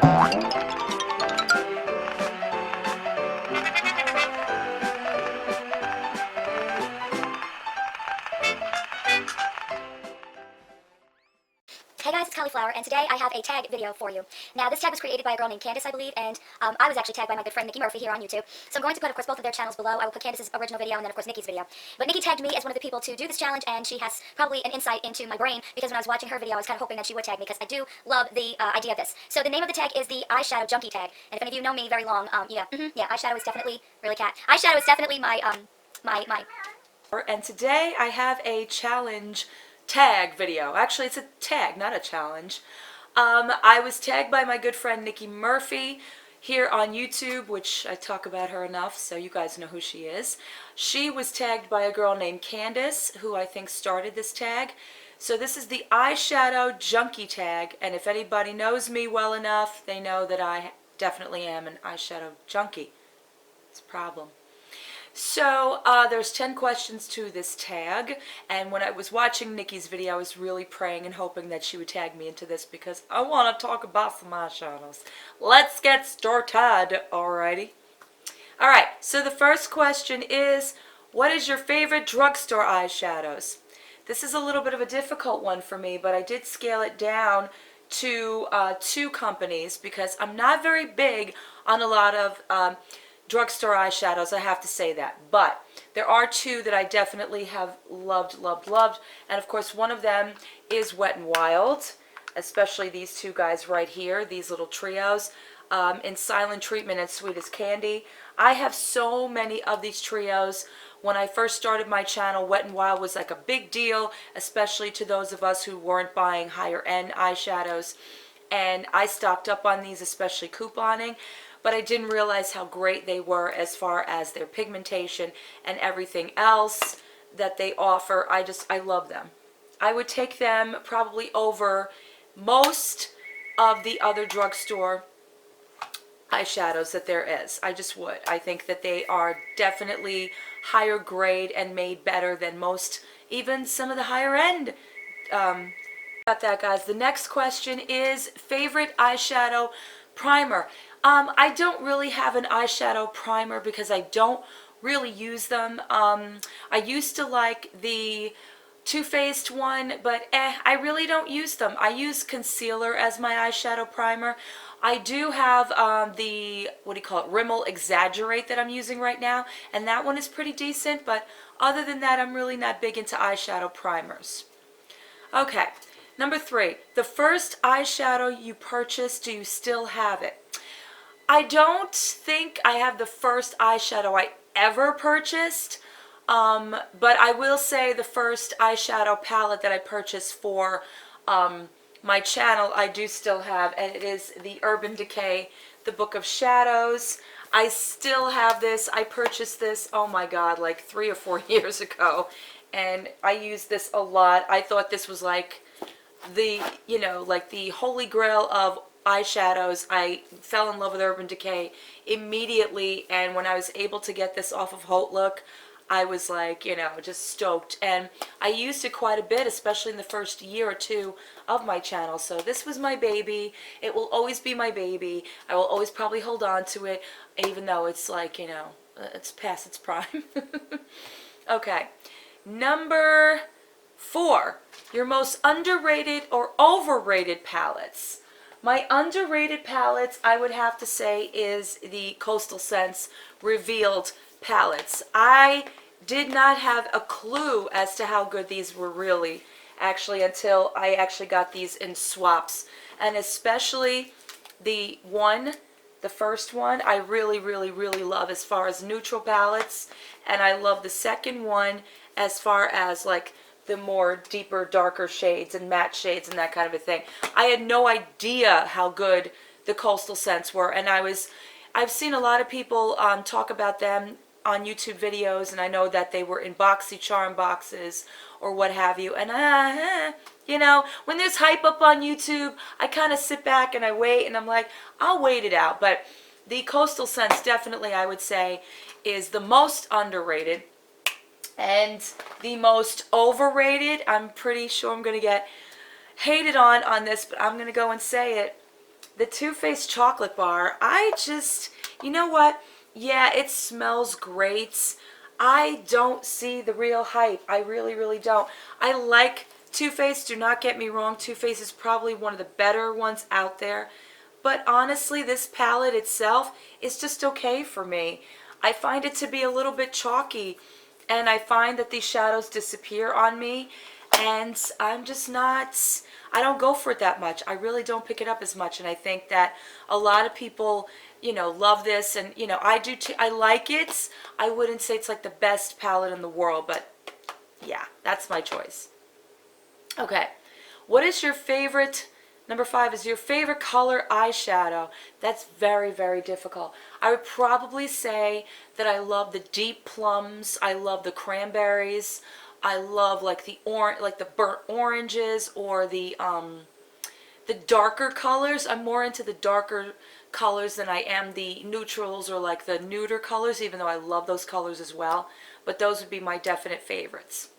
Hey guys, it's Cauliflower, and today I have a tag video for you. Now, this tag was created by a girl named Candace, I believe, and I was actually tagged by my good friend Niki here on YouTube. So I'm going to put, of course, both of their channels below. I will put Candace's original video and then, of course, Niki's video. But Niki tagged me as one of the people to do this challenge, and she has probably an insight into my brain, because when I was watching her video, I was kind of hoping that she would tag me, because I do love the idea of this. So the name of the tag is the Eyeshadow Junkie tag, and if any of you know me very long, yeah, eyeshadow is definitely, really cat, eyeshadow is definitely my. And today I have a challenge tag video. Actually, it's a tag, not a challenge. I was tagged by my good friend Niki Murphy here on YouTube, which I talk about her enough, so you guys know who she is. She was tagged by a girl named Candace, who I think started this tag. So this is the Eyeshadow Junkie tag, and if anybody knows me well enough, they know that I definitely am an eyeshadow junkie. It's a problem. So there's 10 questions to this tag, and when I was watching Niki's video, I was really praying and hoping that she would tag me into this because I want to talk about some eyeshadows. Let's get started, alrighty? Alright, so the first question is, what is your favorite drugstore eyeshadows? This is a little bit of a difficult one for me, but I did scale it down to 2 companies because I'm not very big on a lot of drugstore eyeshadows, I have to say that. But there are 2 that I definitely have loved. And of course one of them is Wet n Wild, especially these 2 guys right here, these little trios, in Silent Treatment and Sweet as Candy. I have so many of these trios. When I first started my channel, Wet n Wild was like a big deal, especially to those of us who weren't buying higher end eyeshadows. And I stocked up on these, especially couponing. But I didn't realize how great they were as far as their pigmentation and everything else that they offer. I love them. I would take them probably over most of the other drugstore eyeshadows that there is. I just would. I think that they are definitely higher grade and made better than most, even some of the higher end. About that, guys. The next question is favorite eyeshadow primer. I don't really have an eyeshadow primer because I don't really use them. I used to like the Too Faced one, but I really don't use them. I use concealer as my eyeshadow primer. I do have the, what do you call it, Rimmel Exaggerate that I'm using right now, and that one is pretty decent, but other than that, I'm really not big into eyeshadow primers. Okay, number 3, the first eyeshadow you purchased, do you still have it? I don't think I have the first eyeshadow I ever purchased, but I will say the first eyeshadow palette that I purchased for my channel I do still have, and it is the Urban Decay, the Book of Shadows. I still have this. I purchased this, oh my god, like 3 or 4 years ago, and I used this a lot. I thought this was like the, you know, like the holy grail of eyeshadows. I fell in love with Urban Decay immediately, and when I was able to get this off of Haute Look, I was like, you know, just stoked. And I used it quite a bit, especially in the first year or 2 of my channel. So this was my baby. It will always be my baby. I will always probably hold on to it, even though it's like, you know, it's past its prime. Okay, number 4, your most underrated or overrated palettes. My underrated palettes, I would have to say, is the Coastal Scents Revealed palettes. I did not have a clue as to how good these were really, actually, until I actually got these in swaps. And especially the first one, I really love as far as neutral palettes. And I love the second one as far as like the more deeper, darker shades and matte shades and that kind of a thing. I had no idea how good the Coastal Scents were, and I've seen a lot of people talk about them on YouTube videos, and I know that they were in BoxyCharm boxes or what have you, and you know, when there's hype up on YouTube, I kind of sit back and I wait, and I'm like, I'll wait it out. But the Coastal Scents definitely, I would say, is the most underrated. And the most overrated, I'm pretty sure I'm going to get hated on this, but I'm going to go and say it. the Too Faced chocolate bar, I just, you know what? Yeah, it smells great. I don't see the real hype. I really, really don't. I like Too Faced. Do not get me wrong. Too Faced is probably one of the better ones out there. But honestly, this palette itself is just okay for me. I find it to be a little bit chalky, and I find that these shadows disappear on me, and I'm just not, I don't go for it that much. I really don't pick it up as much, and I think that a lot of people, you know, love this, and, you know, I do too. I like it. I wouldn't say it's like the best palette in the world, but yeah, that's my choice. Okay, what is your favorite, number 5 is your favorite color eyeshadow? That's very, very difficult. I would probably say that I love the deep plums. I love the cranberries. I love like the orange, like the burnt oranges, or the darker colors. I'm more into the darker colors than I am the neutrals or like the neuter colors, even though I love those colors as well. But those would be my definite favorites.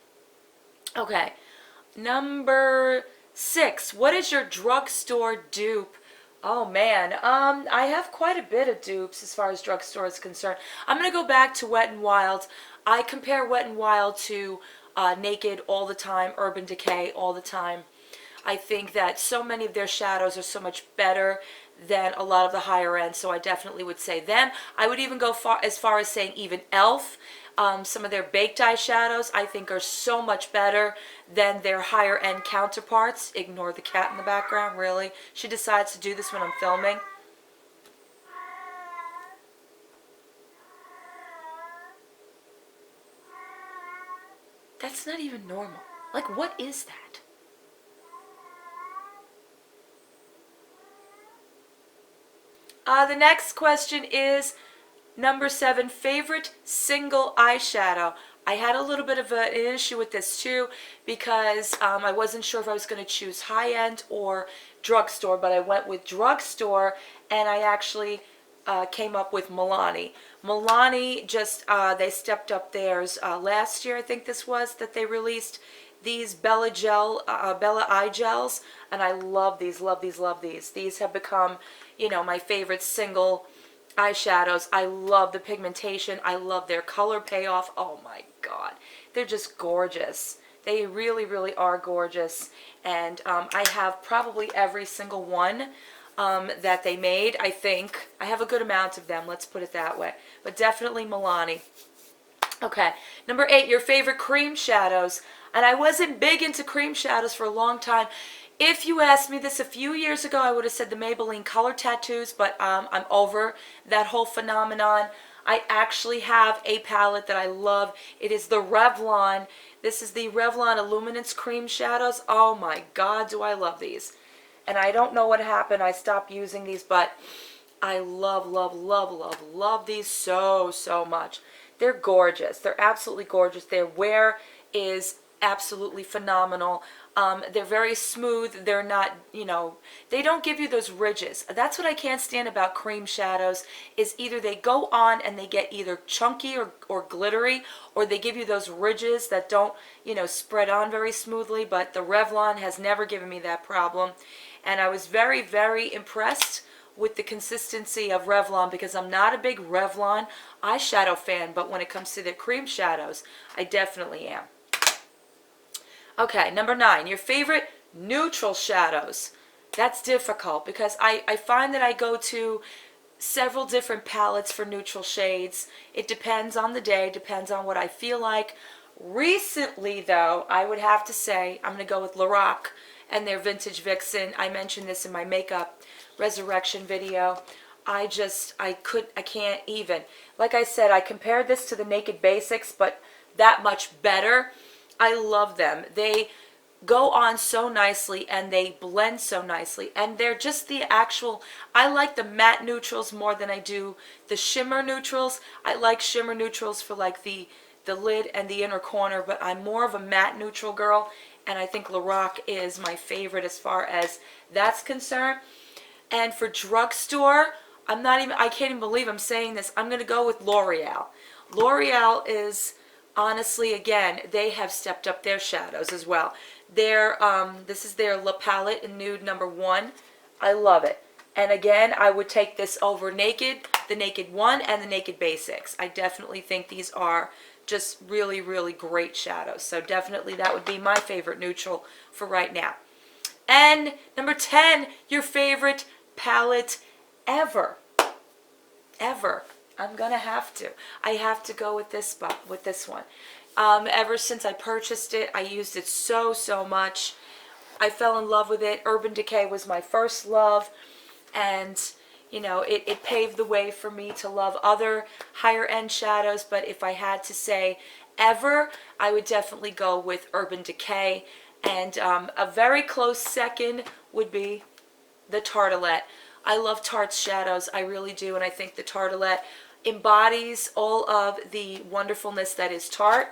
Okay, number 6. What is your drugstore dupe? Oh man, I have quite a bit of dupes as far as drugstore is concerned. I'm gonna go back to Wet n Wild. I compare Wet n Wild to Naked all the time, Urban Decay all the time. I think that so many of their shadows are so much better than a lot of the higher end, so I definitely would say them. I would even go as far as saying even e.l.f. Some of their baked eyeshadows I think are so much better than their higher end counterparts. Ignore the cat in the background, really. She decides to do this when I'm filming. That's not even normal. Like, what is that? The next question is number 7, favorite single eyeshadow. I had a little bit of an issue with this too, because I wasn't sure if I was going to choose high-end or drugstore, but I went with drugstore, and I actually came up with Milani. Milani just, they stepped up theirs last year, I think this was, that they released these Bella eye gels, and I love these, love these, love these. These have become, you know, my favorite single eyeshadows. I love the pigmentation. I love their color payoff. Oh my god, they're just gorgeous. They really, really are gorgeous, and I have probably every single one that they made. I think I have a good amount of them, let's put it that way, but definitely Milani. Okay, number 8, your favorite cream shadows. And I wasn't big into cream shadows for a long time. If you asked me this a few years ago, I would have said the Maybelline Color Tattoos, but I'm over that whole phenomenon. I actually have a palette that I love. It is the Revlon. This is the Revlon Illuminance Cream Shadows. Oh my god, do I love these. And I don't know what happened. I stopped using these, but I love, love, love, love, love these so, so much. They're gorgeous. They're absolutely gorgeous. Their wear is absolutely phenomenal. They're very smooth. They're not, you know, they don't give you those ridges. That's what I can't stand about cream shadows, is either they go on and they get either chunky or glittery, or they give you those ridges that don't, you know, spread on very smoothly. But the Revlon has never given me that problem. And I was very, very impressed with the consistency of Revlon, because I'm not a big Revlon eyeshadow fan, but when it comes to the cream shadows, I definitely am. Okay, number 9, your favorite neutral shadows. That's difficult, because I find that I go to several different palettes for neutral shades. It depends on the day, depends on what I feel like. Recently, though, I would have to say I'm going to go with Lorac and their Vintage Vixen. I mentioned this in my makeup resurrection video. I can't even. Like I said, I compared this to the Naked Basics, but that much better. I love them. They go on so nicely, and they blend so nicely, and they're just the actual, I like the matte neutrals more than I do the shimmer neutrals. I like shimmer neutrals for like the lid and the inner corner, but I'm more of a matte neutral girl, and I think Lorac is my favorite as far as that's concerned. And for drugstore, I can't even believe I'm saying this, I'm going to go with L'Oreal. L'Oreal is, honestly, again, they have stepped up their shadows as well. This is their La Palette in Nude number 1. I love it. And again, I would take this over Naked, the Naked 1, and the Naked Basics. I definitely think these are just really, really great shadows. So definitely that would be my favorite neutral for right now. And number 10, your favorite palette ever. Ever. I'm gonna have to. I have to go with this one. Ever since I purchased it, I used it so much. I fell in love with it. Urban Decay was my first love, and you know, it paved the way for me to love other higher end shadows. But if I had to say ever, I would definitely go with Urban Decay. And a very close second would be the Tartelette. I love Tarte's shadows, I really do, and I think the Tartelette embodies all of the wonderfulness that is Tarte.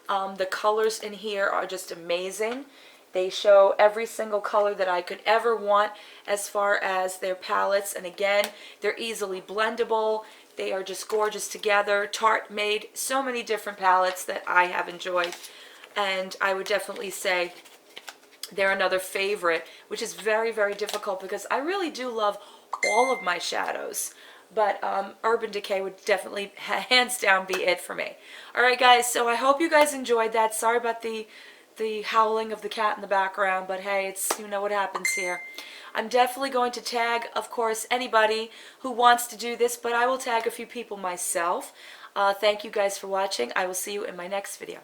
The colors in here are just amazing. They show every single color that I could ever want as far as their palettes, and again, they're easily blendable. They are just gorgeous together. Tarte made so many different palettes that I have enjoyed, and I would definitely say they're another favorite, which is very, very difficult because I really do love all of my shadows. But Urban Decay would definitely, hands down, be it for me. Alright guys, so I hope you guys enjoyed that. Sorry about the howling of the cat in the background, but hey, it's, you know what happens here. I'm definitely going to tag, of course, anybody who wants to do this, but I will tag a few people myself. Thank you guys for watching. I will see you in my next video.